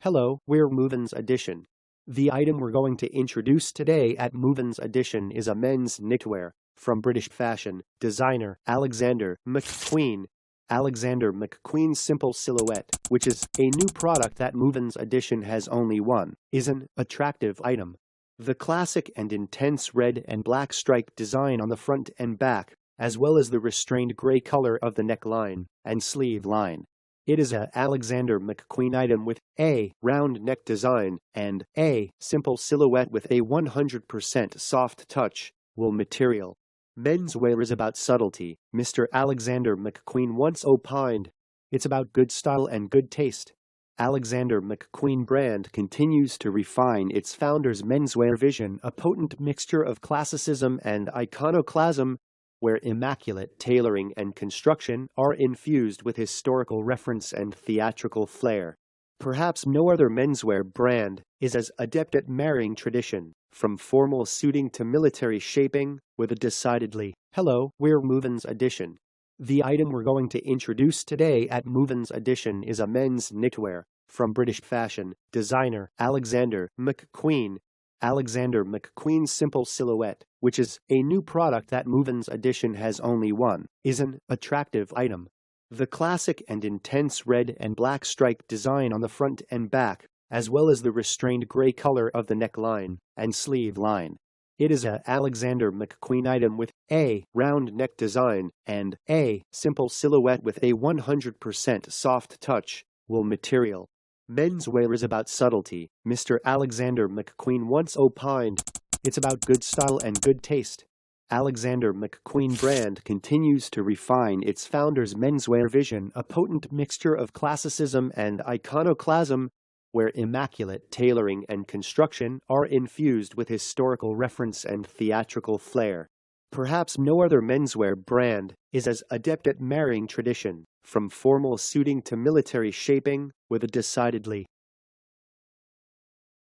Hello, we're MovinsEdition. The item we're going to introduce today at MovinsEdition is a men's knitwear from British fashion designer Alexander McQueen. Alexander McQueen's simple silhouette, which is a new product that MovinsEdition has only one, is an attractive item. The classic and intense red and black stripe design on the front and back, as well as the restrained gray color of the neckline and sleeve line. It is a Alexander McQueen item with a round neck design and a simple silhouette with a 100% soft touch wool material. Menswear is about subtlety, Mr. Alexander McQueen once opined. It's about good style and good taste. Alexander McQueen brand continues to refine its founder's menswear vision, a potent mixture of classicism and iconoclasm, where immaculate tailoring and construction are infused with historical reference and theatrical flair. Perhaps no other menswear brand is as adept at marrying tradition, from formal suiting to military shaping, with a decidedly, hello, we're MovinsEdition. The item we're going to introduce today at MovinsEdition is a men's knitwear from British fashion designer Alexander McQueen. Alexander McQueen's simple silhouette, which is a new product that MovinsEdition has only one, is an attractive item. The classic and intense red and black stripe design on the front and back, as well as the restrained gray color of the neckline and sleeve line. It is a Alexander McQueen item with a round neck design and a simple silhouette with a 100% soft touch wool material. Menswear is about subtlety, Mr. Alexander McQueen once opined. It's about good style and good taste. Alexander McQueen brand continues to refine its founder's menswear vision, a potent mixture of classicism and iconoclasm, where immaculate tailoring and construction are infused with historical reference and theatrical flair. Perhaps no other menswear brand is as adept at marrying tradition, from formal suiting to military shaping, with a decidedly,